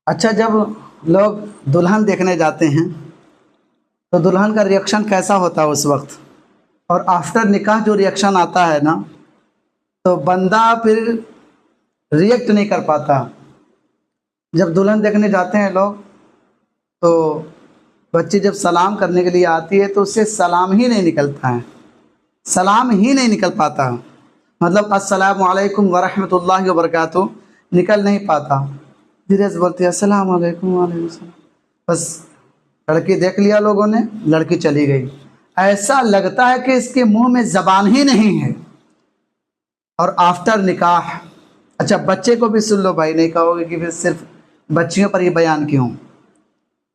अच्छा, जब लोग दुल्हन देखने जाते हैं तो दुल्हन का रिएक्शन कैसा होता है उस वक्त, और आफ्टर निकाह जो रिएक्शन आता है ना, तो बंदा फिर रिएक्ट नहीं कर पाता। जब दुल्हन देखने जाते हैं लोग, तो बच्ची जब सलाम करने के लिए आती है तो उससे सलाम ही नहीं निकलता है, सलाम ही नहीं निकल पाता। मतलब अस्सलामु अलैकुम वरहमतुल्लाहि वबरकातुहू निकल नहीं पाता। धीरे से बोलती है अस्सलाम वालेकुम वालेकुम सलाम। बस लड़की देख लिया लोगों ने, लड़की चली गई। ऐसा लगता है कि इसके मुंह में ज़बान ही नहीं है। और आफ्टर निकाह, अच्छा बच्चे को भी सुन लो भाई, नहीं कहोगे कि फिर सिर्फ बच्चियों पर ही बयान क्यों।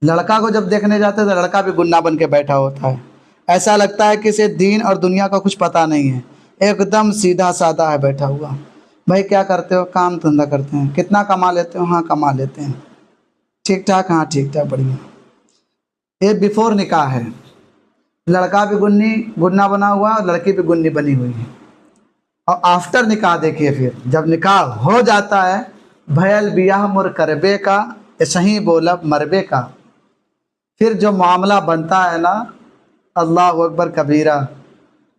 लड़का को जब देखने जाते हैं तो लड़का भी गुन्ना बन के बैठा होता है। ऐसा लगता है कि इसे दीन और दुनिया का कुछ पता नहीं है, एकदम सीधा साधा है बैठा हुआ। भाई क्या करते हो? काम धंधा करते हैं। कितना कमा लेते हो? हाँ कमा लेते हैं। ठीक ठाक? हाँ ठीक ठाक, बढ़िया। ये बिफोर निकाह है। लड़का भी गुन्ना बना हुआ और लड़की भी गुन्नी बनी हुई है। और आफ्टर निकाह देखिए, फिर जब निकाह हो जाता है, भयल बियाह मुर करबे का, सही बोला मरबे का। फिर जो मामला बनता है ना, अल्लाह अकबर कबीरा,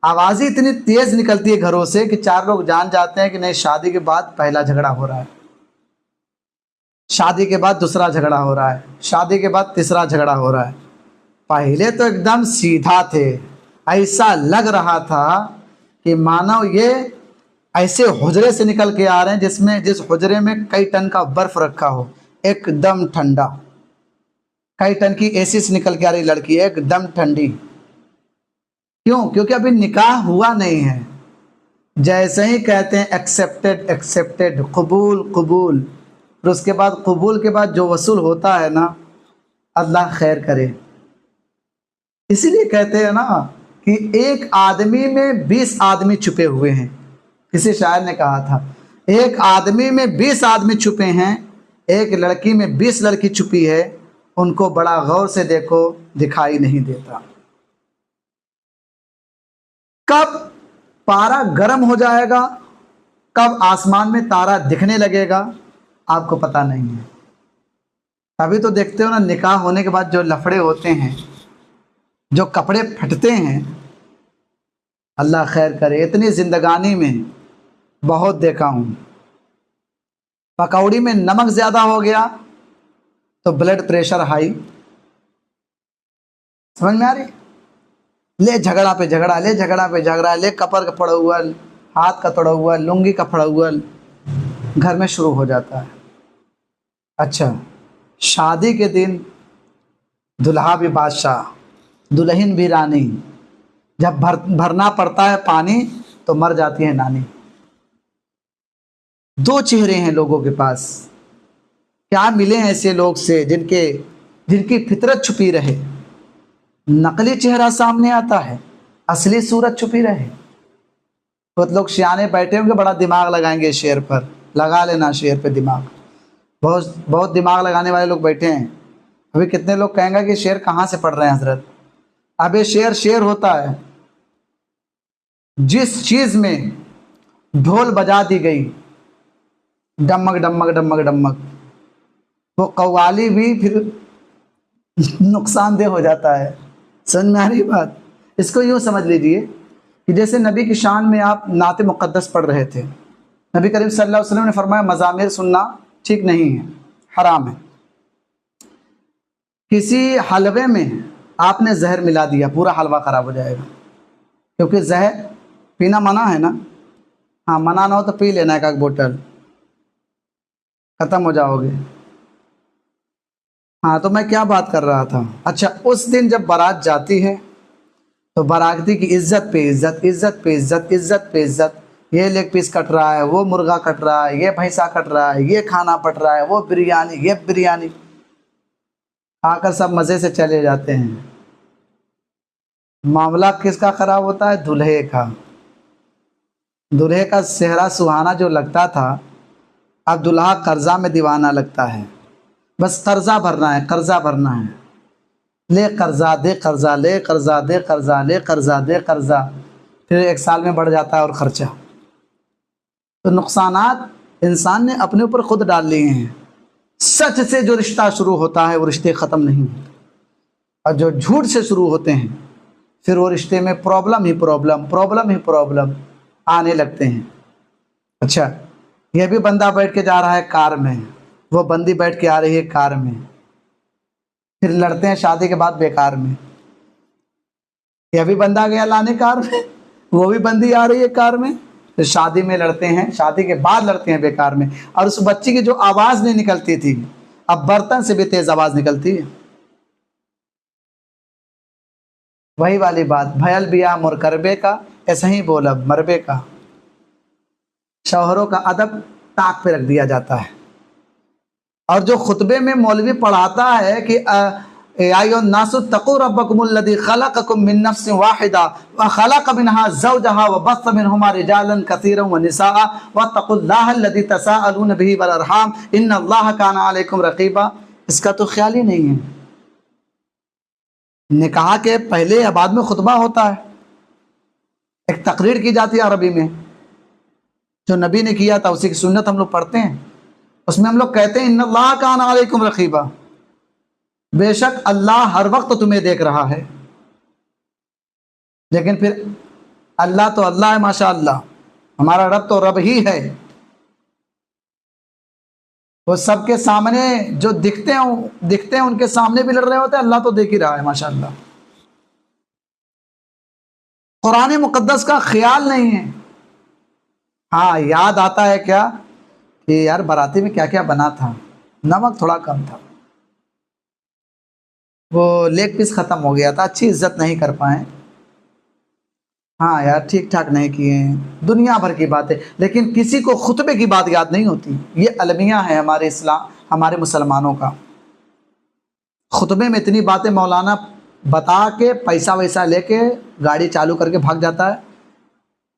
आवाज़ ही इतनी तेज़ निकलती है घरों से कि चार लोग जान जाते हैं कि नहीं, शादी के बाद पहला झगड़ा हो रहा है, शादी के बाद दूसरा झगड़ा हो रहा है, शादी के बाद तीसरा झगड़ा हो रहा है। पहले तो एकदम सीधा थे, ऐसा लग रहा था कि मानो ये ऐसे हुजरे से निकल के आ रहे हैं जिस हुजरे में कई टन का बर्फ रखा हो, एकदम ठंडा। कई टन की एसी से निकल के आ रही लड़की, एकदम ठंडी। क्यों? क्योंकि अभी निकाह हुआ नहीं है। जैसे ही कहते हैं एक्सेप्टेड एक्सेप्टेड, कबूल कबूल, फिर उसके बाद कबूल के बाद जो वसूल होता है ना, अल्लाह खैर करे। इसीलिए कहते हैं ना कि एक आदमी में 20 आदमी छुपे हुए हैं। किसी शायर ने कहा था, एक आदमी में 20 आदमी छुपे हैं, एक लड़की में 20 लड़की छुपी है, उनको बड़ा गौर से देखो, दिखाई नहीं देता। कब पारा गर्म हो जाएगा, कब आसमान में तारा दिखने लगेगा, आपको पता नहीं है। अभी तो देखते हो ना, निकाह होने के बाद जो लफड़े होते हैं, जो कपड़े फटते हैं, अल्लाह खैर करे। इतनी जिंदगानी में बहुत देखा हूँ। पकौड़ी में नमक ज़्यादा हो गया तो ब्लड प्रेशर हाई। समझ में आ रही? ले झगड़ा पे झगड़ा, ले झगड़ा पे झगड़ा, ले कपर का पड़ा हुआ, हाथ का तोड़ा हुआ, लुंगी का पड़ा हुआ, घर में शुरू हो जाता है। अच्छा, शादी के दिन दुल्हा भी बादशाह, दुल्हन भी रानी। जब भरना पड़ता है पानी तो मर जाती है नानी। दो चेहरे हैं लोगों के पास। क्या मिले ऐसे लोग से जिनकी फितरत छुपी रहे। नकली चेहरा सामने आता है, असली सूरत छुपी रहे। बहुत लोग सियाने बैठे होंगे, बड़ा दिमाग लगाएंगे शेर पर। लगा लेना शेर पे दिमाग, बहुत बहुत दिमाग लगाने वाले लोग बैठे हैं। अभी कितने लोग कहेंगे कि शेर कहाँ से पढ़ रहे हैं हजरत। अब ये शेर शेर होता है जिस चीज में ढोल बजा दी गई, डमक डमक डमक डमक, वो कव्वाली भी फिर नुकसानदेह हो जाता है। समझ में आ रही बात? इसको यूँ समझ लीजिए कि जैसे नबी की शान में आप नाते मुक़द्दस पढ़ रहे थे। नबी करीम सल्लल्लाहु अलैहि वसल्लम ने फरमाया मज़ामिर सुनना ठीक नहीं है, हराम है। किसी हलवे में आपने जहर मिला दिया, पूरा हलवा ख़राब हो जाएगा, क्योंकि जहर पीना मना है ना। हाँ, मना ना हो तो पी लेना एक बोतल, ख़त्म हो जाओगे। हाँ, तो मैं क्या बात कर रहा था। अच्छा, उस दिन जब बारात जाती है तो बाराती की इज्जत पे इज्जत, इज्जत पे इज्जत, इज्जत पे इज्जत। ये लेग पीस कट रहा है, वो मुर्गा कट रहा है, ये भैंसा कट रहा है, ये खाना पट रहा है, वो बिरयानी, ये बिरयानी। आकर सब मज़े से चले जाते हैं। मामला किसका ख़राब होता है? दूल्हे का। दूल्हे का चेहरा सुहाना जो लगता था, अब दूल्हा कर्जा में दीवाना लगता है। बस कर्जा भरना है, कर्जा भरना है। ले कर्जा दे कर्जा, ले कर्जा दे कर्जा, ले कर्जा दे कर्जा। फिर एक साल में बढ़ जाता है और ख़र्चा। तो नुकसानात इंसान ने अपने ऊपर खुद डाल लिए हैं। सच से जो रिश्ता शुरू होता है वो रिश्ते ख़त्म नहीं होते, और जो झूठ से शुरू होते हैं फिर वो रिश्ते में प्रॉब्लम ही प्रॉब्लम आने लगते हैं। अच्छा, यह भी बंदा बैठ के जा रहा है कार में, वो बंदी बैठ के आ रही है कार में, फिर लड़ते हैं शादी के बाद बेकार में। यह भी बंदा गया लाने कार में, वो भी बंदी आ रही है कार में, फिर शादी में लड़ते हैं, शादी के बाद लड़ते हैं बेकार में। और उस बच्ची की जो आवाज़ नहीं निकलती थी, अब बर्तन से भी तेज आवाज़ निकलती है। वही वाली बात, भयल बिया मोर करबे का, ऐसा ही बोला मरबे का। शौहरों का अदब ताक पे रख दिया जाता है। और जो खुतबे में मौलवी पढ़ाता है कि नासु तक़ू रब्बकुमुल्लज़ी खलक़कुम मिन नफ्सिन वाहिदा व खलक़ मिनहा ज़ौजहा व बस्स मिनहुमा रिजालन कसीरन व निसाअ वत्तक़ुल्लाहल्लज़ी तसाअलून बिही वल अरहाम इन्नल्लाह काना अलैकुम रक़ीबा। इसका तो ख्याल ही नहीं है। निकाह के पहले या बाद में खुतबा होता है, एक तकरीर की जाती है अरबी में, जो नबी ने किया था उसी की सुन्नत हम लोग पढ़ते हैं। उसमें हम लोग कहते हैं इन्नल्लाह काना अलैकुम रक़ीबा, बेशक अल्लाह हर वक्त तुम्हें देख रहा है। लेकिन फिर अल्लाह तो अल्लाह है, माशाअल्लाह, हमारा रब तो रब ही है। वो सबके सामने जो दिखते हैं उनके सामने भी लड़ रहे होते हैं, अल्लाह तो देख ही रहा है माशाअल्लाह। कुरान मुक़द्दस का ख्याल नहीं है। हाँ, याद आता है क्या कि यार बाराती में क्या क्या बना था, नमक थोड़ा कम था, वो लेग पीस ख़त्म हो गया था, अच्छी इज्जत नहीं कर पाए, हाँ यार ठीक ठाक नहीं किए, दुनिया भर की बातें। लेकिन किसी को खुतबे की बात याद नहीं होती। ये अलमिया है हमारे इस्लाम, हमारे मुसलमानों का। खुतबे में इतनी बातें मौलाना बता के पैसा वैसा लेके गाड़ी चालू करके भाग जाता है,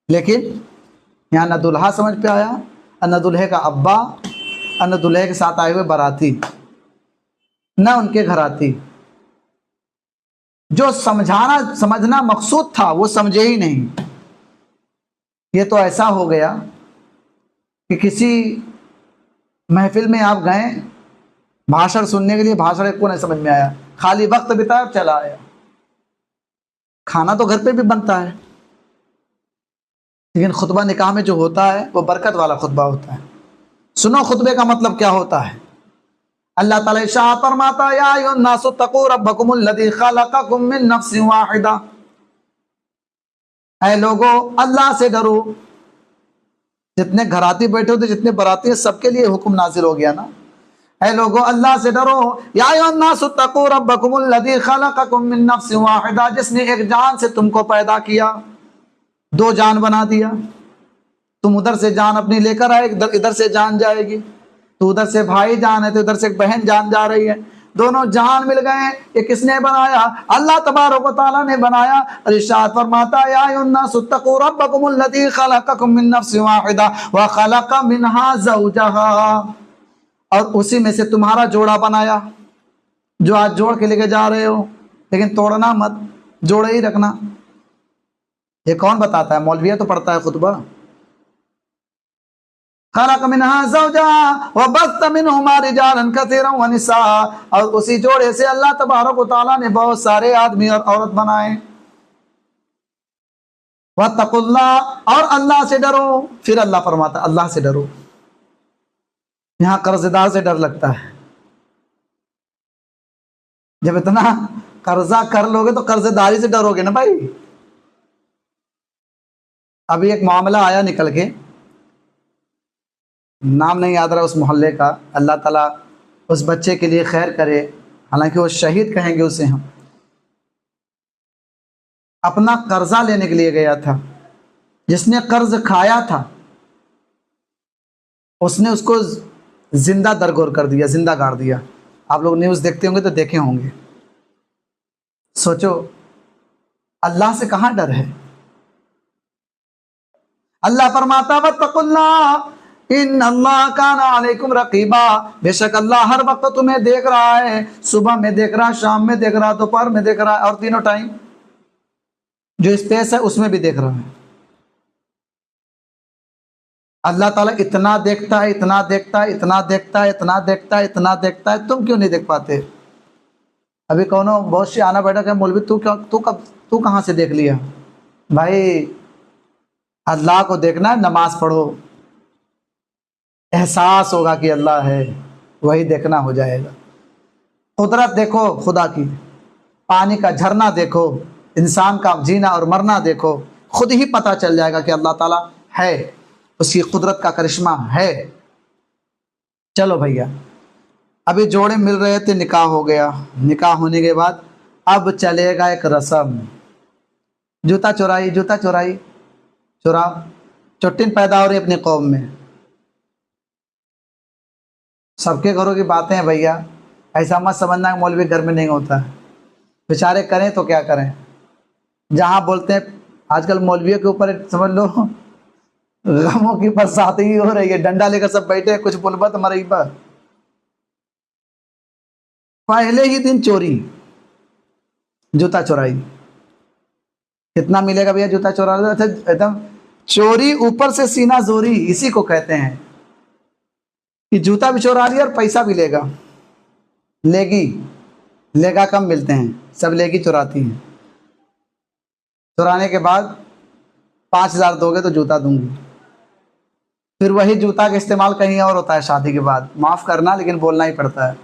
लेकिन यहाँ न दुल्हा समझ पे आया, न दुल्हे का अब्बा, न दुल्हे के साथ आए हुए बाराती, न उनके घराती। जो समझना मकसूद था वो समझे ही नहीं। ये तो ऐसा हो गया कि किसी महफिल में आप गए भाषण सुनने के लिए, भाषण को नहीं समझ में आया, खाली वक्त बिताया चला आया। खाना तो घर पे भी बनता है, लेकिन खुतबा निकाह में जो होता है वो बरकत वाला खुतबा होता है। सुनो खुतबे का मतलब क्या होता है। अल्लाह ताला इरशाद फरमाता है, या अय्युहन्नासु तक़ू रब्बकुमुल्लज़ी खलक़कुम मिन नफ्सिन वाहिदा, ऐ लोगो अल्लाह से डरो। जितने घराती बैठे होते, जितने बराती हैं, सबके लिए हुक्म नाजिल हो गया ना, ऐ लोगो अल्लाह से डरो। या अय्युहन्नासु तक़ू रब्बकुमुल्लज़ी खलक़कुम मिन नफ्सिन वाहिदा, जिसने एक जान से तुमको पैदा किया, दो जान बना दिया। तुम उधर से जान अपनी लेकर आए, इधर से जान जाएगी, तो उधर से भाई जान है तो इधर से बहन जान जा रही है, दोनों जान मिल गए। ये किसने बनाया? अल्लाह तबारक व तआला ने बनाया। इरशाद फरमाता है, या अय्युहन्नासु तक़ू रब्बकुमुल्लज़ी खलक़कुम मिन नफ्सिन वाहिदा व खलक़ मिनहा ज़ौजहा, और उसी में से तुम्हारा जोड़ा बनाया, जो आज जोड़ के लेके जा रहे हो, लेकिन तोड़ना मत, जोड़े ही रखना। ये कौन बताता है? मौलविया तो पढ़ता है खुतबा। खलक़ मिनहा ज़ौजहा व बस्स मिनहुमा रिजालन कसीरन व निसाअ, और उसी जोड़े से अल्लाह तबारक व तआला ने बहुत सारे आदमी और औरत बनाए। वत्तक़ुल्लाह, और अल्लाह से डरो। फिर अल्लाह फरमाता अल्लाह से डरो। यहाँ कर्जदार से डर लगता है। जब इतना कर्जा कर लोगे तो कर्जदारी से डरोगे ना भाई। अभी एक मामला आया निकल के, नाम नहीं याद रहा उस मोहल्ले का, अल्लाह ताला उस बच्चे के लिए खैर करे, हालांकि वो शहीद कहेंगे उसे हम। अपना कर्जा लेने के लिए गया था, जिसने कर्ज खाया था उसने उसको जिंदा दरगोर कर दिया, जिंदा गाड़ दिया। आप लोग न्यूज़ देखते होंगे तो देखे होंगे। सोचो अल्लाह से कहाँ डर है। अल्लाह फरमाता वत्तक़ुल्लाह इन्नल्लाह काना अलैकुम रक़ीबा, बेशक अल्लाह हर वक्त तुम्हें देख रहा है। सुबह में देख रहा, शाम में देख रहा, दोपहर में देख रहा, और तीनों टाइम जो स्पेस है उसमें भी देख रहा है। अल्लाह ताला इतना देखता है, इतना देखता है, इतना देखता है, इतना देखता है, इतना देखता है, तुम क्यों नहीं देख पाते? अभी कौनो बहुत से आना बैठा है, मौलवी तू क्या, तू कहाँ से देख लिया? भाई अल्लाह को देखना है, नमाज पढ़ो, एहसास होगा कि अल्लाह है, वही देखना हो जाएगा। कुदरत देखो खुदा की, पानी का झरना देखो, इंसान का जीना और मरना देखो, खुद ही पता चल जाएगा कि अल्लाह ताला है, उसकी कुदरत का करिश्मा है। चलो भैया, अभी जोड़े मिल रहे थे, निकाह हो गया। निकाह होने के बाद अब चलेगा एक रस्म, जूता चुराई, जूता चुराई, चुराओ। चुट्टिन पैदा हो रही अपनी कौम में, सबके घरों की बातें हैं भैया, ऐसा मत समझना कि मौलवी घर में नहीं होता है। बेचारे करें तो क्या करें, जहाँ बोलते हैं आजकल मौलवियों के ऊपर समझ लो गमों की बरसात ही हो रही है, डंडा लेकर सब बैठे हैं, कुछ बुलबत मरीबा। पहले ही दिन चोरी, जूता चुराई। कितना मिलेगा भैया जूता चुरा? अच्छा एकदम चोरी ऊपर से सीना जोरी, इसी को कहते हैं कि जूता भी चुरा लिया और पैसा भी लेगा। लेगी, लेगा कम मिलते हैं, सब लेगी चुराती हैं। चुराने के बाद 5,000 दोगे तो जूता दूंगी। फिर वही जूता का इस्तेमाल कहीं और होता है शादी के बाद, माफ़ करना लेकिन बोलना ही पड़ता है।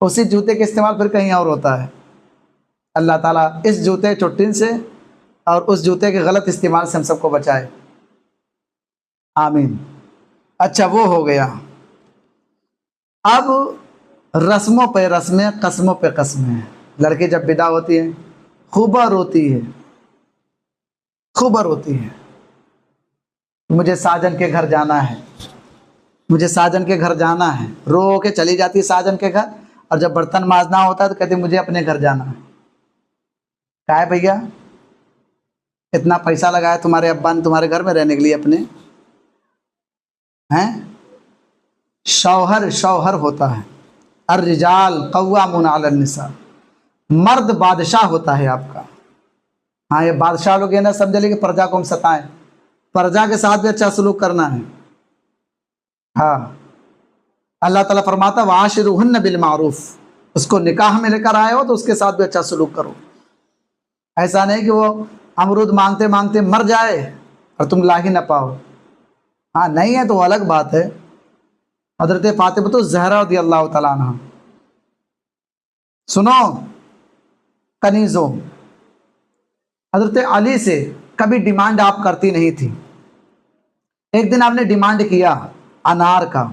उसी जूते का इस्तेमाल फिर कहीं और होता है। अल्लाह ताला इस जूते चुट्टिन से और उस जूते के गलत इस्तेमाल से हम सबको बचाए, आमीन। अच्छा वो हो गया। अब रस्मों पे रस्में, कस्मों पे कस्में। लड़की जब विदा होती है खूब रोती है, खूब रोती है, मुझे साजन के घर जाना है, मुझे साजन के घर जाना है। रो के चली जाती है साजन के घर, और जब बर्तन मांजना होता है तो कहती मुझे अपने घर जाना है। क्या है भैया, इतना पैसा लगाया तुम्हारे अब्बा ने तुम्हारे घर में रहने के लिए अपने, हैं? शौहर शौहर होता है, अर्रिजाल कव्वामुन अलन निसा, मर्द बादशाह होता है आपका। हाँ, ये बादशाह लोग ये ना समझ ले कि प्रजा को हम सताएं, प्रजा के साथ भी अच्छा सलूक करना है। हाँ, अल्लाह ताला फरमाता वाशिरुहुन्ना बिल मारूफ, उसको निकाह में लेकर आए हो तो उसके साथ भी अच्छा सलूक करो। ऐसा नहीं कि वो अमरूद मांगते मांगते मर जाए और तुम ला ही ना पाओ। हाँ, नहीं है तो अलग बात है। हजरत फातिमा ज़हरा रज़ियल्लाहु तआला अन्हा, सुनो कनीज़ो, हजरत अली से कभी डिमांड आप करती नहीं थी। एक दिन आपने डिमांड किया अनार का,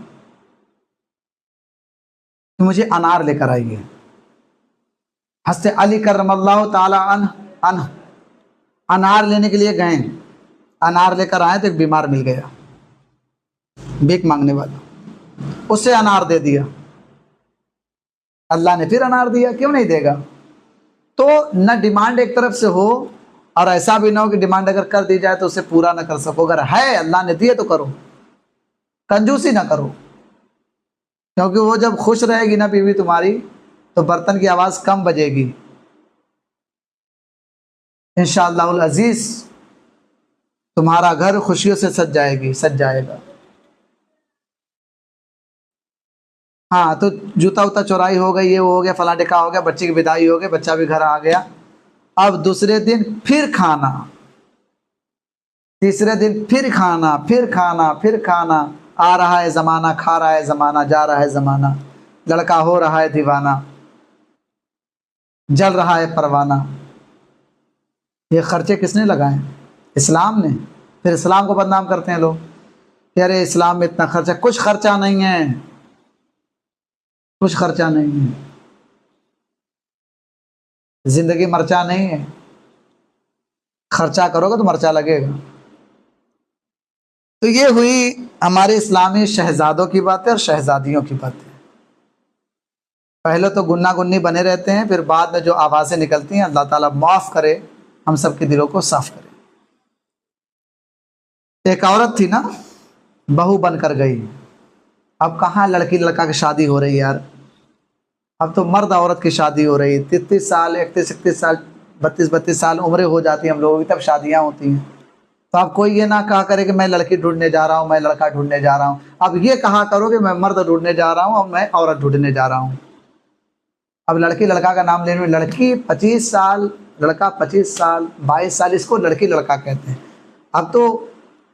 कि मुझे अनार लेकर आइए। हज़रत अली करमल्लाहु ताला अन्हु अनार लेने के लिए गए, अनार लेकर आए तो एक बीमार मिल गया, भीख मांगने वाला, उसे अनार दे दिया। अल्लाह ने फिर अनार दिया, क्यों नहीं देगा? तो न डिमांड एक तरफ से हो और ऐसा भी ना हो कि डिमांड अगर कर दी जाए तो उसे पूरा ना कर सको। अगर है अल्लाह ने दिए तो करो, कंजूसी ना करो, क्योंकि वो जब खुश रहेगी ना बीवी तुम्हारी तो बर्तन की आवाज़ कम बजेगी। इंशाअल्लाहुल अज़ीज़ तुम्हारा घर खुशियों से सज जाएगी, सज जाएगा। हाँ, तो जूता उता चुराई हो गई, ये हो गया, फला टिका हो गया, बच्चे की विदाई हो गई, बच्चा भी घर आ गया। अब दूसरे दिन फिर खाना, तीसरे दिन फिर खाना, फिर खाना, फिर खाना। आ रहा है ज़माना, खा रहा है ज़माना, जा रहा है ज़माना, लड़का हो रहा है दीवाना, जल रहा है परवाना। ये खर्चे किसने लगाए? इस्लाम ने। फिर इस्लाम को बदनाम करते हैं लोग कि अरे इस्लाम में इतना खर्चा। कुछ खर्चा नहीं है, कुछ खर्चा नहीं है, जिंदगी मरचा नहीं है, खर्चा करोगे तो मरचा लगेगा। तो ये हुई हमारे इस्लामी शहजादों की बातें और शहजादियों की बातें। पहले तो गुन्ना गुन्नी बने रहते हैं, फिर बाद में जो आवाज़ें निकलती हैं, अल्लाह ताला माफ़ करे, हम सब के दिलों को साफ करे। एक औरत थी ना, बहू बनकर गई। अब कहाँ लड़की लड़का की शादी हो रही यार, अब तो मर्द औरत की शादी हो रही। 33 साल, 31 साल, 32 साल उम्रें हो जाती हैं हम लोगों की, तब शादियाँ होती हैं। तो आप कोई ये ना कहा करे कि मैं लड़की ढूंढने जा रहा हूँ, मैं लड़का ढूंढने जा रहा हूँ। अब ये कहा करो कि मैं मर्द ढूंढने जा रहा हूँ और मैं औरत ढूंढने जा रहा हूँ। अब लड़की लड़का का नाम लेने में, लड़की 25 साल, लड़का 25 साल 22 साल, इसको लड़की लड़का कहते हैं। अब तो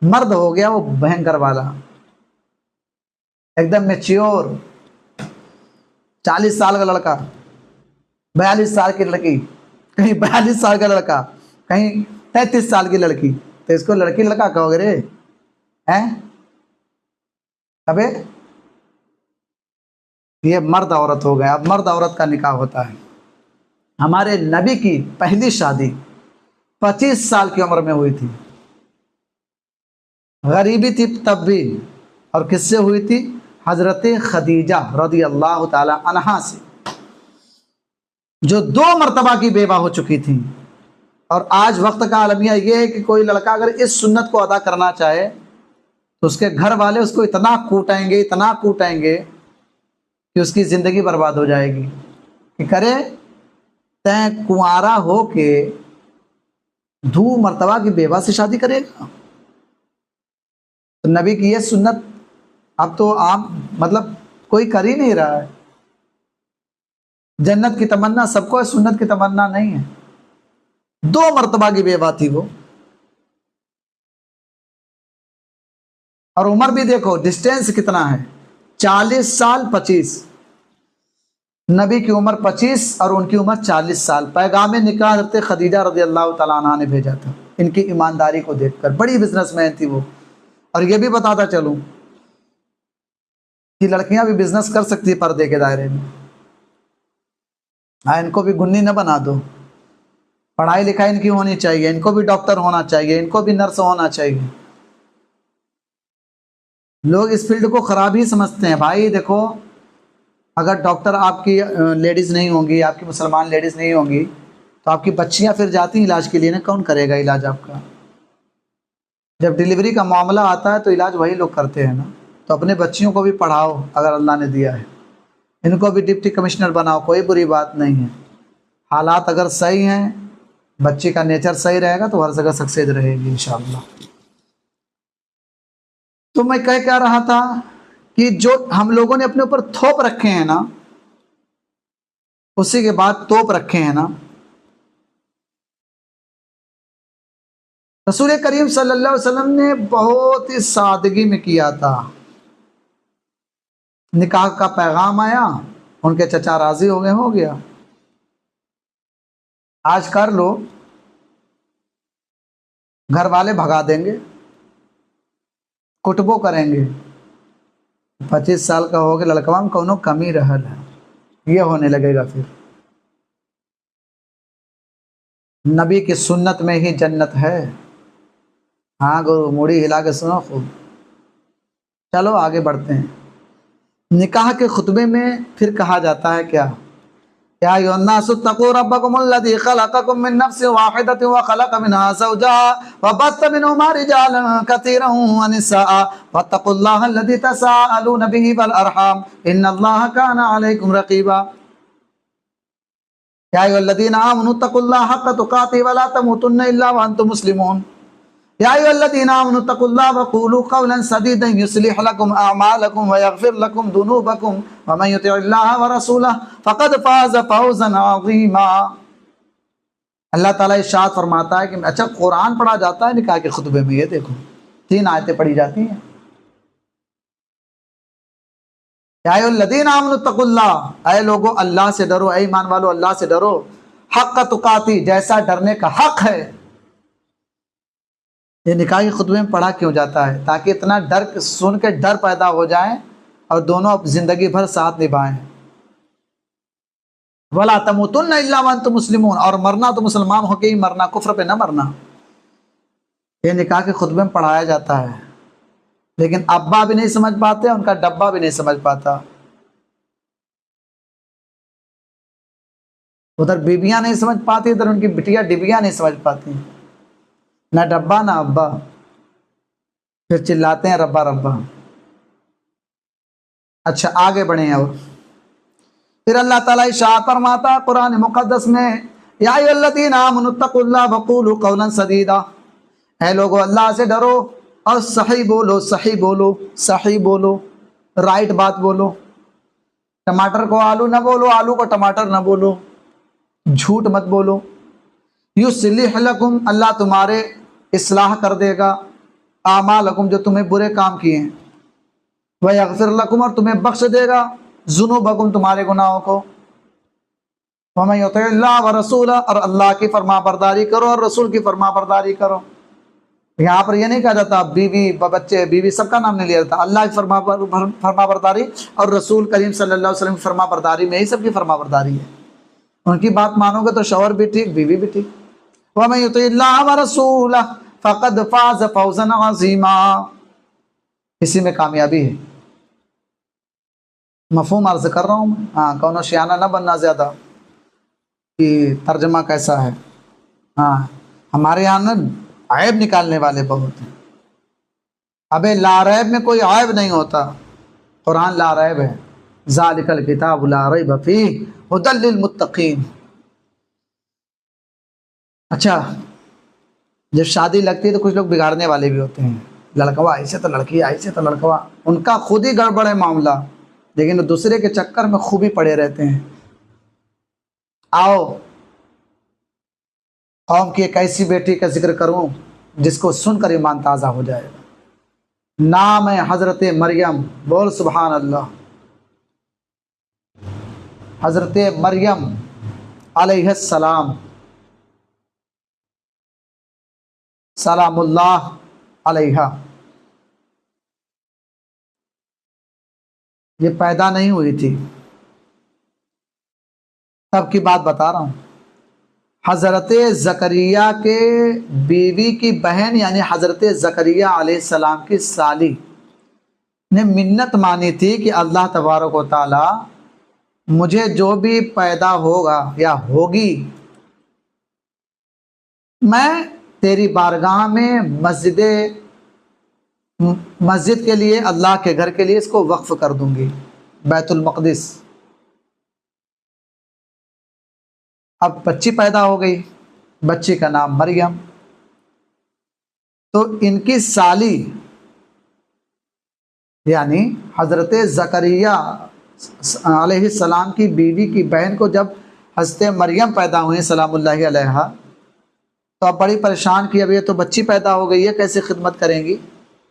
मर्द हो गया वो भयंकर वाला, एकदम मैच्योर, 40 साल का लड़का, 42 साल की लड़की, कहीं 42 साल का लड़का, कहीं 33 साल की लड़की, तो इसको लड़की लड़का कहोगे रे? हैं? अबे ये मर्द औरत हो गया। अब मर्द औरत का निकाह होता है। हमारे नबी की पहली शादी 25 साल की उम्र में हुई थी, गरीबी थी तब भी, और किससे हुई थी? हजरत खदीजा रदी अल्लाह ताला अन्हा से, जो 2 मरतबा की बेवा हो चुकी थी। और आज वक्त का अलमिया ये है कि कोई लड़का अगर इस सुन्नत को अदा करना चाहे तो उसके घर वाले उसको इतना कूटेंगे, इतना कूटेंगे कि उसकी ज़िंदगी बर्बाद हो जाएगी। कि करे तय कुंवारा हो के 2 मरतबा की बेवा से शादी करेगा? तो नबी की ये सुन्नत अब तो आम, मतलब कोई कर ही नहीं रहा है। जन्नत की तमन्ना सबको है, सुन्नत की तमन्ना नहीं है। 2 मरतबा की बेवा थी वो। और उम्र भी देखो, डिस्टेंस कितना है, 40 साल 25। नबी की उम्र 25 और उनकी उम्र 40 साल। पैगाम निकाह हज़रत खदीजा रज़ी अल्लाह तआला अन्हा ने भेजा था, इनकी ईमानदारी को देखकर। बड़ी बिजनेसमैन थी वो। और ये भी बताता चलूं कि लड़कियां भी बिजनेस कर सकती है पर्दे के दायरे में। हाँ, इनको भी गुन्नी न बना दो। पढ़ाई लिखाई इनकी होनी चाहिए, इनको भी डॉक्टर होना चाहिए, इनको भी नर्स होना चाहिए। लोग इस फील्ड को खराब ही समझते हैं। भाई देखो, अगर डॉक्टर आपकी लेडीज़ नहीं होंगी, आपकी मुसलमान लेडीज़ नहीं होंगी, तो आपकी बच्चियां फिर जाती इलाज के लिए ना, कौन करेगा इलाज आपका? जब डिलीवरी का मामला आता है तो इलाज वही लोग करते हैं ना। तो अपने बच्चियों को भी पढ़ाओ अगर अल्लाह ने दिया है, इनको भी डिप्टी कमिश्नर बनाओ, कोई बुरी बात नहीं है। हालात अगर सही हैं, बच्ची का नेचर सही रहेगा तो हर जगह सक्सेस रहेगी इंशाअल्लाह। तो मैं कह क्या रहा था कि जो हम लोगों ने अपने ऊपर थोप रखे हैं ना, उसी के बाद तोप रखे हैं ना। रसूल करीम सल्लल्लाहु अलैहि वसल्लम ने बहुत ही सादगी में किया था। निकाह का पैगाम आया, उनके चचा राजी हो गए, हो गया। आज कर लो, घर वाले भगा देंगे, कुटबो करेंगे। 25 साल का हो गया लड़कवा में कौनो कमी रहल है, ये होने लगेगा। फिर नबी की सुन्नत में ही जन्नत है। हाँ गुरु, मुड़ी हिला के सुनो खूब। चलो आगे बढ़ते हैं। निकाह के खुतबे में फिर कहा जाता है क्या? या अय्युहन्नासुत्तकू रब्बकुमुल्लज़ी खलक़कुम मिन नफ्सिन वाहिदतिन व खलक़ मिनहा ज़ौजहा व बस्स मिनहुमा रिजालन कसीरन व निस्साअ वत्तक़ुल्लाह अल्लज़ी तसाअलून बिही वल अरहाम इन्नल्लाह काना अलैकुम रक़ीबा। या अय्युहल्लज़ीना आमनुत्तक़ुल्लाह हक़्क़ तुक़ातिही व ला तमूतुन्ना इल्ला व अंतुम मुस्लिमून। या अय्युहल्लज़ीना आमनुत्तक़ुल्लाह व क़ूलू क़ौलन सदीदन युस्लिह लकुम अअमालकुम व यग़फ़िर लकुम ज़ुनूबकुम व मन युतिइल्लाह व रसूलहु फ़क़द फ़ाज़ फ़ौज़न अज़ीमा। अल्लाह ताला इरशाद फरमाता है कि अच्छा, कुरान पढ़ा जाता है निकाह के खुतबे में। ये देखो, 3 आयतें पढ़ी जाती हैं। या अय्युहल्लज़ीना आमनुत्तक़ुल्लाह, ऐ लोगो अल्लाह से डरो, ऐ ईमान वालो अल्लाह से डरो। हक़्क़ तुक़ाती, जैसा डरने का हक है। ये निकाह के खुतबे में पढ़ा क्यों जाता है? ताकि इतना डर सुन के डर पैदा हो जाए और दोनों अब जिंदगी भर साथ निभाएं। वला तमूतुन्ना इल्ला व अंतुम मुस्लिमून, और मरना तो मुसलमान होके ही मरना, कुफ्र पे ना मरना। ये निकाह के खुतबे में पढ़ाया जाता है। लेकिन अब्बा भी नहीं समझ पाते, उनका डब्बा भी नहीं समझ पाता। उधर बीबियां नहीं समझ पाती, इधर उनकी बिटिया डिबिया नहीं समझ पाती। ना डब्बा ना अब्बा, फिर चिल्लाते हैं रब्बा रब्बा। अच्छा आगे बढ़े। और फिर अल्लाह ताला इरशाद फरमाता है कुरान मुक़द्दस में, या अय्युहल्लज़ीना आमनुत्तक़ुल्लाह व क़ूलू क़ौलन सदीदा, है लोगों अल्लाह से डरो और सही बोलो, सही बोलो, सही बोलो, राइट बात बोलो। टमाटर को आलू ना बोलो, आलू को टमाटर ना बोलो, झूठ मत बोलो। युस्लिह लकुम, अल्लाह तुम्हारे इस्लाह कर देगा, आमालकुम, जो तुम्हें बुरे काम किए हैं, व यगफिर लकुम, और तुम्हें बख्श देगा, जुनूबकुम, तुम्हारे गुनाहों को। वमन युतिल्लाह व रसूला, और अल्लाह की फरमा बरदारी करो और रसूल की फरमा बरदारी करो। यहाँ पर यह नहीं कहा जाता बीवी बच्चे बीवी सबका नाम नहीं लिया जाता, अल्लाह की फरमा बरदारी और रसूल करीम सल्लल्लाहु अलैहि वसल्लम की फरमा बरदारी में ही सबकी फरमा बरदारी है। उनकी बात मानोगे तो शौहर भी ठीक, बीवी भी ठीक। वमन युतिल्लाह व रसूला फ़क़द फ़ाज़ फ़ौज़न अज़ीमा, इसी में कामयाबी है। मफ़हूम अर्ज़ कर रहा हूँ मैं। हाँ, कौनो शियाना न बनना ज़्यादा कि तर्जमा कैसा है। हाँ, हमारे यहाँ न ऐब निकालने वाले बहुत हैं। अबे लारैब में कोई ऐब नहीं होता, कुरान लारैब है। ज़ालिकल किताबु ला रैब फ़ीह हुदल लिल मुत्तक़ीन। अच्छा, जब शादी लगती है तो कुछ लोग बिगाड़ने वाले भी होते हैं, लड़कवा ऐसे तो लड़की, ऐसे तो लड़कवा, उनका खुद ही गड़बड़ है मामला, लेकिन दूसरे के चक्कर में खूबी पड़े रहते हैं। आओ कौम की एक ऐसी बेटी का जिक्र करूं जिसको सुनकर ईमान ताज़ा हो जाएगा। नाम है हज़रत मरियम। बोल सुभान अल्लाह। हज़रत मरियम अलैहिस्सलाम सलामुल्लाह अलैहा, ये पैदा नहीं हुई थी, तब की बात बता रहा हूँ। हज़रत ज़करिया के बीवी की बहन यानी हज़रत ज़करिया अलैहिस्सलाम की साली ने मिन्नत मानी थी कि अल्लाह तबारक व तआला मुझे जो भी पैदा होगा या होगी, मैं तेरी बारगाह में मस्जिद के लिए, अल्लाह के घर के लिए इसको वक्फ कर दूंगी, बैतुल मक़दिस। अब बच्ची पैदा हो गई, बच्ची का नाम मरियम। तो इनकी साली यानी हज़रत ज़करिया अलैहिस्सलाम की बीवी की बहन को जब हज़रत मरियम पैदा हुई सलामुल्लाहि अलैहा, तो अब बड़ी परेशान की, अब ये तो बच्ची पैदा हो गई है, कैसे खिदमत करेंगी।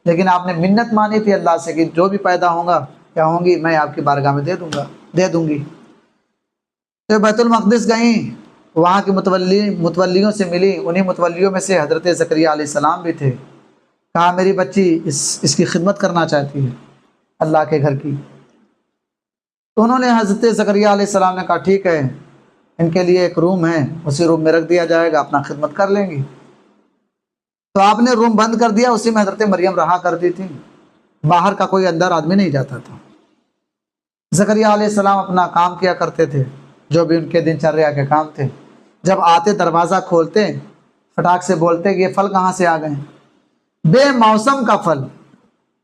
लेकिन आपने मिन्नत मानी थी अल्लाह से कि जो भी पैदा होगा या होंगी मैं आपकी बारगाह में दे दूंगी। तो बैतुल मक़दिस गई, वहाँ के मुतवल्लियों से मिली। उन्हीं मुतवल्लियों में से हज़रत ज़करिया अलैहिस्सलाम भी थे। कहा मेरी बच्ची इसकी खिदमत करना चाहती है अल्लाह के घर की। तो उन्होंने हज़रत ज़करिया अलैहिस्सलाम ने कहा ठीक है, इनके लिए एक रूम है, उसी रूम में रख दिया जाएगा, अपना खिदमत कर लेंगी। तो आपने रूम बंद कर दिया, उसी में हज़रत मरियम रहा करती थी, बाहर का कोई अंदर आदमी नहीं जाता था। ज़करिया अलैहिस्सलाम अपना काम किया करते थे, जो भी उनके दिनचर्या के काम थे। जब आते दरवाज़ा खोलते, फटाक से बोलते कि ये फल कहाँ से आ गए। बेमौसम का फल,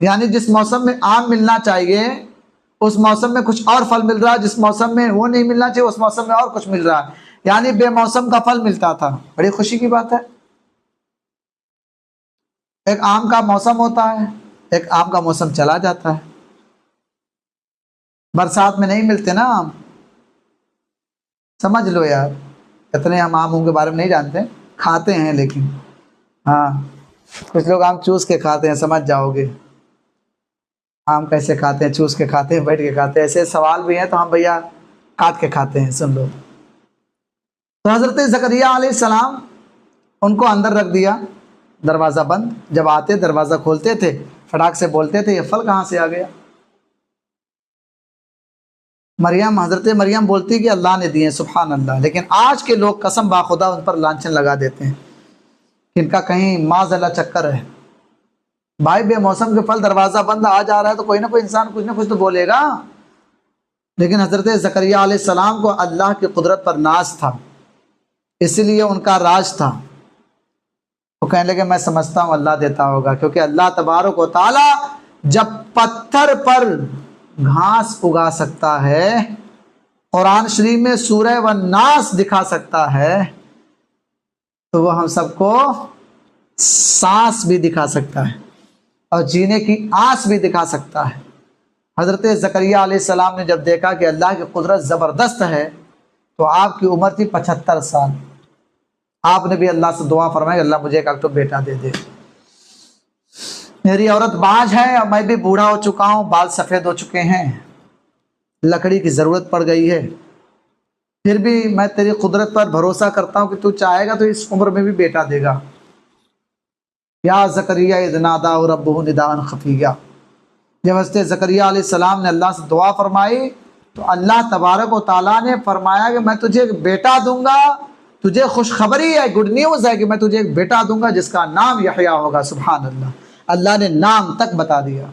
यानी जिस मौसम में आम मिलना चाहिए उस मौसम में कुछ और फल मिल रहा है, जिस मौसम में वो नहीं मिलना चाहिए उस मौसम में और कुछ मिल रहा है, यानी बेमौसम का फल मिलता था। बड़ी खुशी की बात है। एक आम का मौसम होता है, एक आम का मौसम चला जाता है। बरसात में नहीं मिलते ना आम, समझ लो यार। इतने हम आमों के बारे में नहीं जानते, खाते हैं लेकिन। हाँ, कुछ लोग आम चूस के खाते हैं, समझ जाओगे आम कैसे खाते हैं। चूस के खाते हैं, बैठ के खाते हैं, ऐसे सवाल भी हैं तो हम भैया काट के खाते हैं, सुन लो। तो हज़रत ज़करिया अलैहिस्सलाम उनको अंदर रख दिया, दरवाज़ा बंद। जब आते दरवाज़ा खोलते थे, फटाक से बोलते थे ये फल कहाँ से आ गया। मरियम, हज़रत मरियम बोलती कि अल्लाह ने दिए, सुभान अल्लाह। लेकिन आज के लोग कसम बाखुदा उन पर लांछन लगा देते हैं, इनका कहीं माज़अल्लाह चक्कर है। भाई बेमौसम के फल, दरवाज़ा बंद, आ जा रहा है तो कोई ना कोई इंसान कुछ ना कुछ तो बोलेगा। लेकिन हज़रत ज़करिया अलैहिस्सलाम को अल्लाह की कुदरत पर नाज था, इसलिए उनका राज था। वो कहने लगे मैं समझता हूँ अल्लाह देता होगा, क्योंकि अल्लाह तबारक व तआला जब पत्थर पर घास उगा सकता है, कुरान शरीफ में सूरह व नास दिखा सकता है, तो वो हम सबको सांस भी दिखा सकता है और जीने की आस भी दिखा सकता है। हज़रत ज़करिया अलैहिस्सलाम ने जब देखा कि अल्लाह की कुदरत ज़बरदस्त है, तो आपकी उम्र थी 75 साल। आपने भी अल्लाह से दुआ फरमाई, अल्लाह मुझे एक तो बेटा दे दे। मेरी औरत बाज है और मैं भी बूढ़ा हो चुका हूँ, बाल सफ़ेद हो चुके हैं, लकड़ी की ज़रूरत पड़ गई है, फिर भी मैं तेरी कुदरत पर भरोसा करता हूँ कि तू चाहेगा तो इस उम्र में भी बेटा देगा। या ज़करिया इज़ नादा रब्बहू निदाअन खफ़िय्या। जब हज़रत ज़करिया अलैहिस्सलाम ने अल्लाह से दुआ फरमाई तो अल्लाह तबारक व तआला ने फरमाया कि मैं तुझे एक बेटा दूंगा, तुझे खुशखबरी है, गुड न्यूज़ है कि मैं तुझे एक बेटा दूंगा जिसका नाम यहया होगा। सुभान अल्लाह, अल्लाह ने नाम तक बता दिया।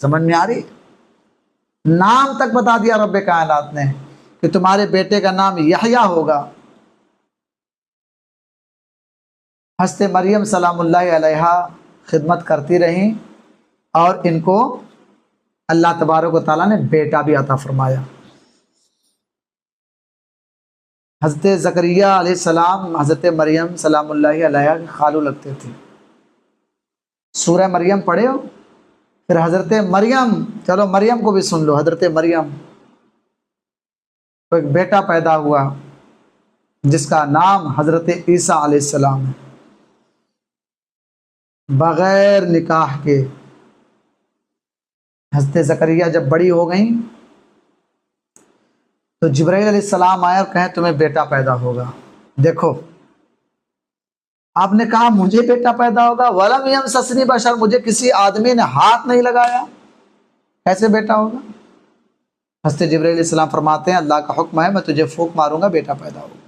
समझ में आ रही? नाम तक बता दिया रब्बे कायनात ने कि तुम्हारे बेटे का नाम यहया होगा। हज़रत मरियम सलामुल्लाहि अलैहा खिदमत करती रहीं और इनको अल्लाह तबारक व तआला ने बेटा भी अता फरमाया। हज़रत ज़करिया अलैहिस्सलाम हज़रत मरियम सलामुल्लाहि अलैहा के खालू लगते थे। सूरह मरियम पढ़े हो? फिर हज़रत मरियम, चलो मरियम को भी सुन लो। हज़रत मरियम को एक बेटा पैदा हुआ जिसका नाम हज़रत ईसा अलैहिस्सलाम है। बग़ैर निकाह के हज़रत ज़करिया जब बड़ी हो गई तो जिब्राइल अलैहिस्सलाम आए और कहें तुम्हें बेटा पैदा होगा। देखो, आपने कहा मुझे बेटा पैदा होगा, वलम यमससनी बशर, मुझे किसी आदमी ने हाथ नहीं लगाया, कैसे बेटा होगा? हज़रत जिब्राइल अलैहिस्सलाम फरमाते हैं अल्लाह का हुक्म है, मैं तुझे फूंक मारूंगा, बेटा पैदा होगा।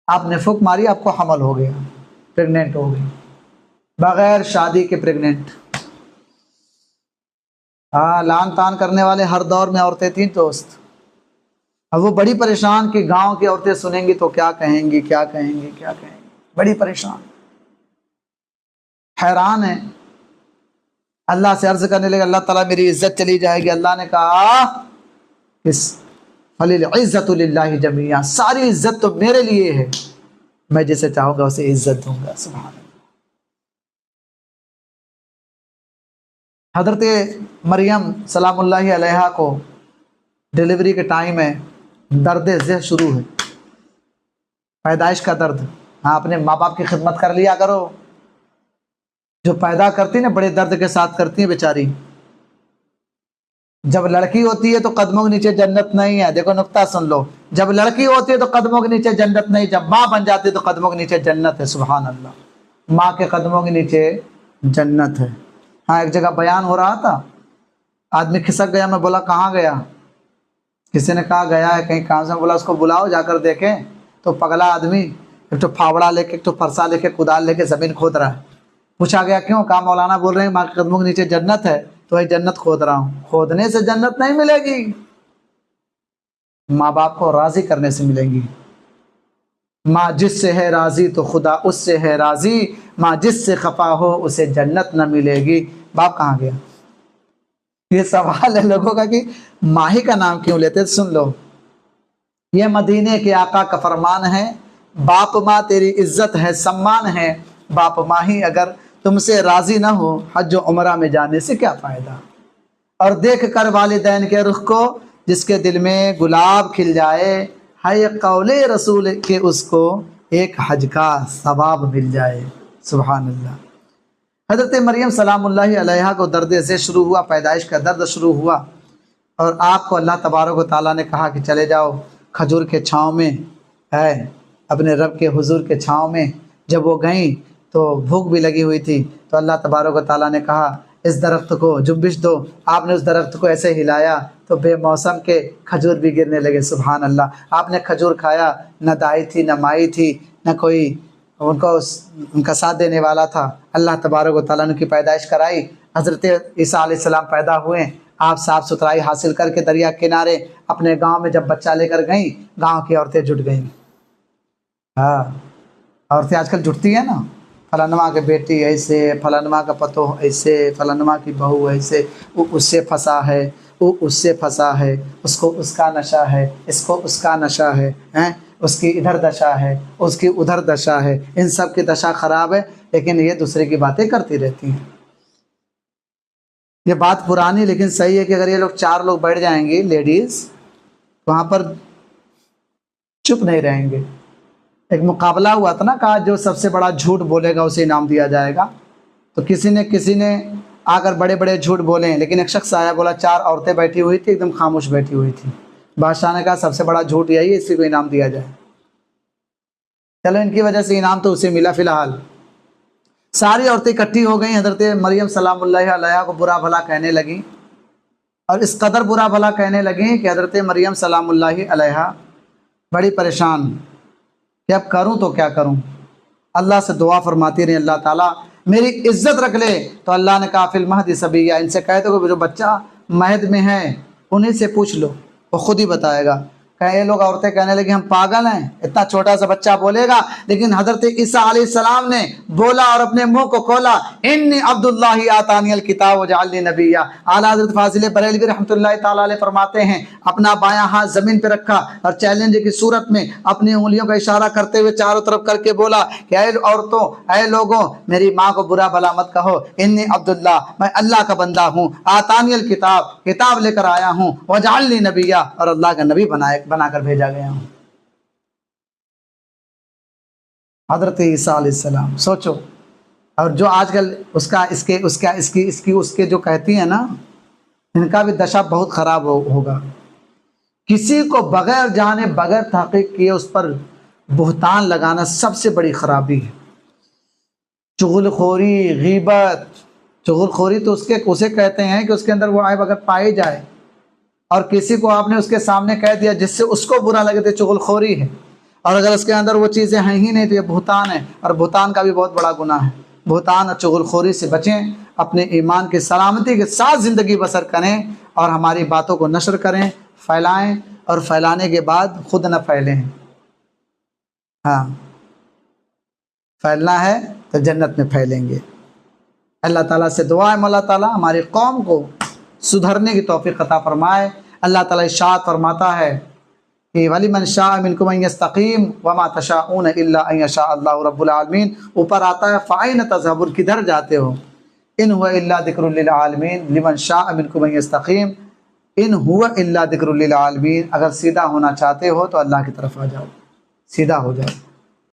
आपने फूंक मारी, आपको हमल हो गया, प्रेग्नेंट हो गई, बगैर शादी के प्रेग्नेंट। हाँ, लान तान करने वाले हर दौर में औरतें थीं दोस्त। अब वो बड़ी परेशान कि गांव की औरतें सुनेंगी तो क्या कहेंगी, क्या कहेंगी, क्या कहेंगी, बड़ी परेशान, हैरान है। अल्लाह से अर्ज करने लगे अल्लाह ताला मेरी इज्जत चली जाएगी। अल्लाह ने कहा इस फलिल इज्जतु लिल्लाहि जमीआ, सारी इज्जत तो मेरे लिए है, मैं जिसे चाहूंगा उसे इज्जत दूंगा। सुभान अल्लाह। हज़रत मरियम सलामुल्लाहि अलैहा को डिलीवरी के टाइम में दर्द ज़ह शुरू है, पैदाइश का दर्द। हाँ, अपने माँ बाप की खिदमत कर लिया करो। जो पैदा करती ना बड़े दर्द के साथ करती है बेचारी। जब लड़की होती है तो कदमों के नीचे जन्नत नहीं है। देखो नुक्ता सुन लो, जब लड़की होती है तो कदमों के नीचे जन्नत नहीं, जब माँ बन जाती है तो कदमों के नीचे जन्नत है। सुभान अल्लाह, माँ के कदमों के नीचे जन्नत है। हाँ, एक जगह बयान हो रहा था, आदमी खिसक गया। मैं बोला कहाँ गया? किसी ने कहा गया है कहीं काम से। बोला उसको बुलाओ, जाकर देखें। तो पगला आदमी एक तो फावड़ा लेके, एक तो फरसा लेके, कुदाल लेके ज़मीन खोद रहा है। पूछा गया क्यों? कहा मौलाना बोल रहे हैं माँ के कदमों के नीचे जन्नत है, तो वही जन्नत खोद रहा हूँ। खोदने से जन्नत नहीं मिलेगी, माँ बाप को राज़ी करने से मिलेंगी। माँ जिससे है राज़ी तो खुदा उससे है राज़ी, माँ जिससे खफा हो उसे जन्नत न मिलेगी। बाप कहाँ गया? ये सवाल है लोगों का कि माही का नाम क्यों लेते? सुन लो, ये मदीने के आका का फरमान है, बाप माँ तेरी इज्जत है, सम्मान है। बाप माही अगर तुमसे राज़ी ना हो, हज उमरा में जाने से क्या फ़ायदा। और देख कर वालिदैन के रुख को, जिसके दिल में गुलाब खिल जाए, है कौले रसूल के उसको एक हज का सवाब मिल जाए। सुभान अल्लाह। हज़रत मरियम सलामुल्लाहि अलैहा को दर्द से शुरू हुआ, पैदाइश का दर्द शुरू हुआ, और आपको अल्लाह तबारक व तआला ने कहा कि चले जाओ खजूर के छाँव में, है अपने रब के हुजूर के छाँव में। जब वो गईं तो भूख भी लगी हुई थी, तो अल्लाह तबारक व तआला ने कहा इस दरख्त को जुम्बिश दो। आपने उस दरख्त को ऐसे हिलाया तो बेमौसम के खजूर भी गिरने लगे। सुभान अल्लाह। आपने खजूर खाया, न दाई थी, न माई थी, न कोई उनका साथ देने वाला था। अल्लाह तबारक व तआला ने उनकी पैदाइश कराई। हज़रत ईसा अलैहिस्सलाम पैदा हुए। आप साफ़ सुथराई हासिल करके दरिया किनारे अपने गांव में जब बच्चा लेकर गईं, गांव की औरतें जुट गईं। हाँ, औरतें आजकल जुटती हैं ना, फलानमा के बेटी ऐसे, फलानमा का पतोह ऐसे, फलानमा की बहू ऐसे, वो उससे फंसा है, वो उससे फंसा है, उसको उसका नशा है, इसको उसका नशा है, हैं उसकी इधर दशा है, उसकी उधर दशा है, इन सब की दशा खराब है, लेकिन ये दूसरे की बातें करती रहती हैं। ये बात पुरानी लेकिन सही है कि अगर ये लोग 4 लोग बैठ जाएंगे लेडीज़, वहाँ पर चुप नहीं रहेंगे। एक मुकाबला हुआ था ना, कहा जो सबसे बड़ा झूठ बोलेगा उसे इनाम दिया जाएगा। तो किसी ने आकर बड़े बड़े झूठ बोले, लेकिन एक शख्स आया, बोला 4 औरतें बैठी हुई थी, एकदम खामोश बैठी हुई थी। बादशाह ने कहा सबसे बड़ा झूठ यही है, इसी को इनाम दिया जाए। चलो इनकी वजह से इनाम तो उसे मिला। फिलहाल सारी औरतें इकट्ठी हो गई, हज़रत मरियम सलामुल्लाह अलैहा को बुरा भला कहने लगी, और इस कदर बुरा भला कहने लगी कि हज़रत मरियम सलामुल्लाह अलैहा बड़ी परेशान कि अब करूं तो क्या करूं। अल्लाह से दुआ फरमाती रही, अल्लाह ताला मेरी इज्जत रख ले। तो अल्लाह ने कहा फिल महदी सबीया, इनसे कह दो कि जो बच्चा महद में है उन्हीं से पूछ लो, वो खुद ही बताएगा। ये लोग औरतें कहने लगी हम पागल हैं, इतना छोटा सा बच्चा बोलेगा। लेकिन हज़रत ईसा अलैहिस्सलाम ने बोला और अपने मुंह को खोला, इन्नी अब्दुल्लाहि आतानियल किताब व जअलनी नबिय्या। आला हज़रत फाजिल बरेलवी रहमतुल्लाहि तआला अलैह फरमाते हैं, अपना बायां हाथ जमीन पे रखा और चैलेंज की सूरत में अपनी उंगलियों का इशारा करते हुए चारों तरफ करके बोला कि ऐ औरतों, ऐ लोगों, मेरी माँ को बुरा भला मत कहो। इन्नी अब्दुल्ला, मैं अल्लाह का बंदा हूँ, आतानियल किताब, किताब लेकर आया हूँ, व जअलनी नबिय्या, और अल्लाह का नबी बनाकर भेजा गया हूँ। हज़रत ईसा अलैहिस्सलाम, सोचो। और जो आजकल उसके जो कहती है ना, इनका भी दशा बहुत खराब होगा। किसी को बगैर जाने बगैर तहकीक किए उस पर बुहतान लगाना सबसे बड़ी खराबी है। चुगलखोरी, गीबत, चुगलखोरी तो उसे कहते हैं कि उसके अंदर वो आयब अगर पाई जाए और किसी को आपने उसके सामने कह दिया जिससे उसको बुरा लगे तो चुगलखोरी है, और अगर उसके अंदर वो चीज़ें हैं ही नहीं तो ये बुहतान है, और बुहतान का भी बहुत बड़ा गुनाह है। बुहतान और चुगलखोरी से बचें, अपने ईमान की सलामती के साथ ज़िंदगी बसर करें, और हमारी बातों को नशर करें, फैलाएं, और फैलाने के बाद खुद न फैलें। हाँ, फैलना है तो जन्नत में फैलेंगे। अल्लाह ताला से दुआ है, अल्लाह ताला हमारी कौम को सुधरने की तौफीक अता फरमाए। अल्लाह ताला इरशाद फरमाता है कि वलिमन शाअ मिनकुम अन यस्तकीम वमा तशाऊन इल्ला अन यशा अल्लाहु रब्बुल आलमीन। ऊपर आता है फ़अैन तज़हबून, किधर जाते हो। इन हुवा इल्ला ज़िक्रुल लिल आलमीन लिमन शाअ मिनकुम अन यस्तकीम, इन हुवा इल्ला ज़िक्रुल लिल आलमीन। अगर सीधा होना चाहते हो तो अल्लाह की तरफ आ जाओ, सीधा हो जाओ।